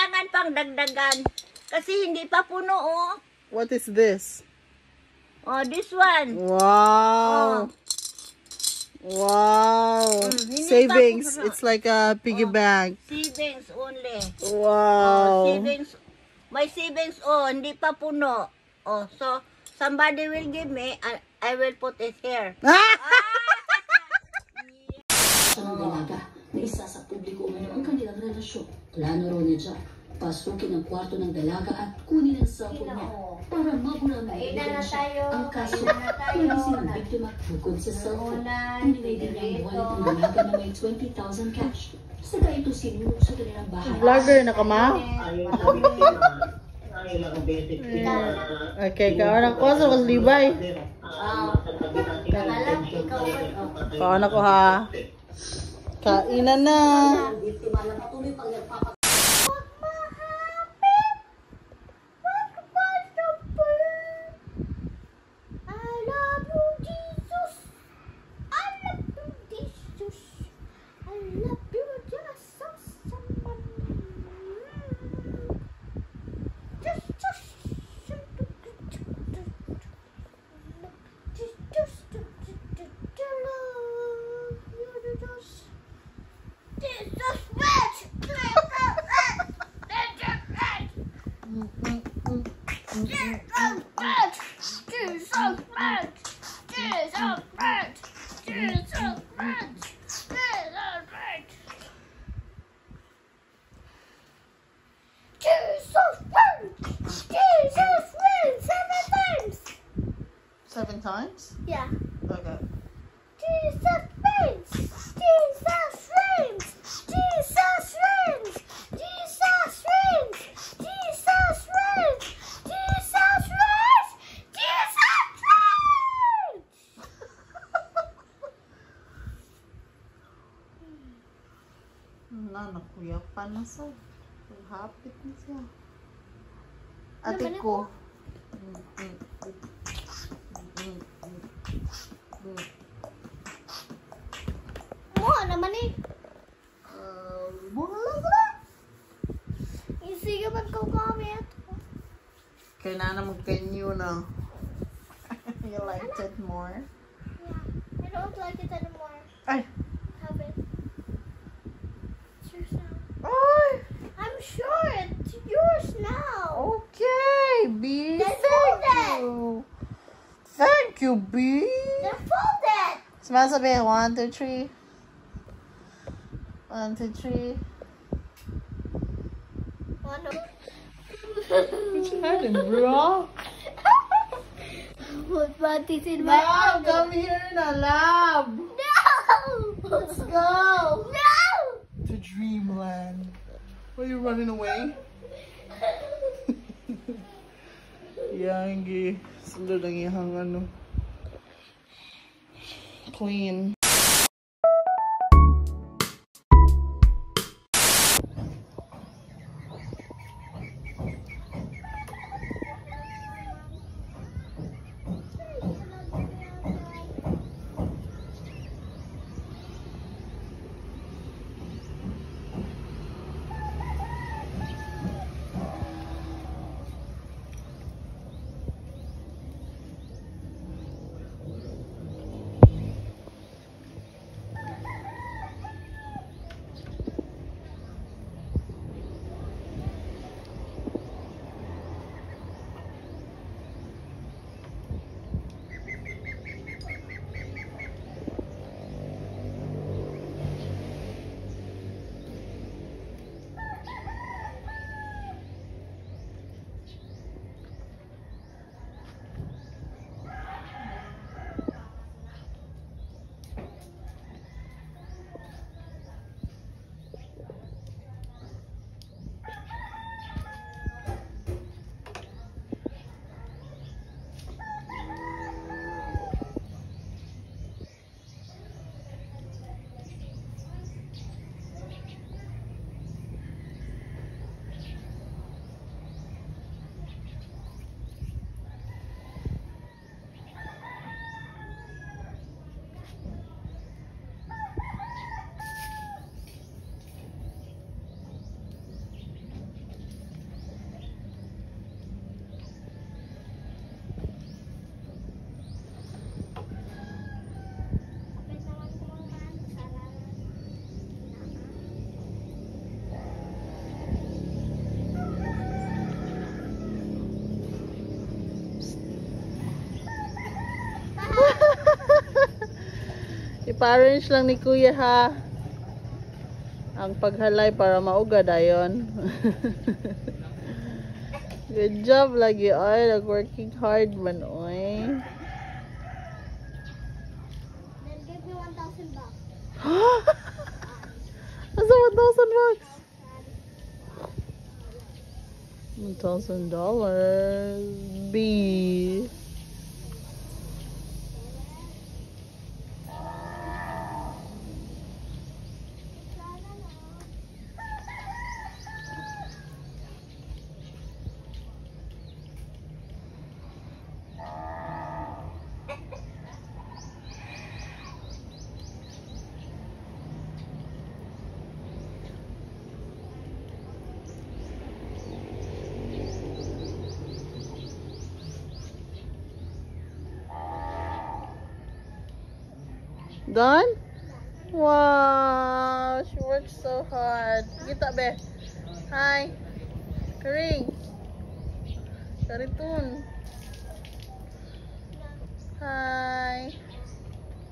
kailangan pang dagdagan. Kasi hindi pa puno, oh. What is this? Oh, this one. Wow. Oh. Wow. Savings. It's like a piggy bank. Savings only. Wow. Savings. My savings, hindi pa puno. Oh, so somebody will give me, and I will put it here. Ang dalaga na isa sa publiko ngayon ang kanilang relasyon. Plano raw niya dyan, pasukin ang kwarto ng dalaga at kunin ang cellphone niya para mabura ng ebidensya. Ang kaso, nalisin ang biktima bukod sa cellphone. Tinilay din niya ang wallet ng dalaga na may 20,000 cash. Saka ito sinunod sa kanilang bahay. Vlogger na ka, ma? Okay, kaon ako sa Libay. Kaon ako, ha? Kainan na. Seven times? Yeah. Okay. Jesus reigns! Jesus reigns! Jesus reigns! Jesus reigns! Jesus reigns! Jesus reigns! Jesus reigns! Nakuyapan na sa. Hapit na siya. Ate ko. Mo naman eh. Bunga lang na. Sige man ko gamit. Kailangan mag-canyo na. You liked it more? Yeah. I don't like it anymore. Ay! Have it. It's yours now. Ay! I'm sure it's yours now. Okay, B. Then Thank fold it. you. Thank you, B. Then fold it. Sumasabi, 1, 2, 3. 1, 2, 3. What's happening, bro? Put panties in my Lab, come here na, Lab. No! Let's go. No! To dreamland. Are you running away? Yangi. Sunod ang ihang ano. Clean. ipa-arrange lang ni Kuya ha. Ang paghalay para maugad ayon. Good job lagi oy, working hard man oy. Then give me $1,000. Asa $1,000? $1,000 B. Done? Wow, she worked so hard. Kita be. Hi. Karing. Karitun. Hi.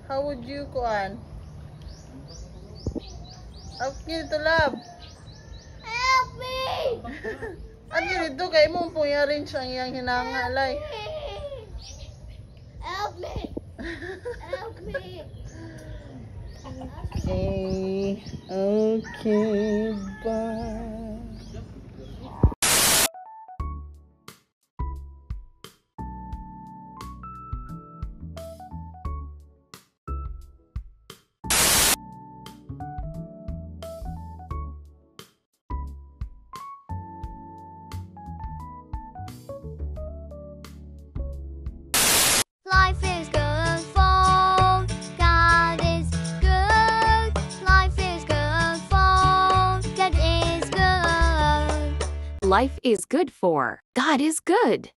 How would you kuan? Okay, to love. Help me! At dito kay mo puyarin siyang iyang hinangalay. Help me! Help me! Okay. Okay, bye. Life is good for God is good. Life is good for God is good. Life is good for God is good.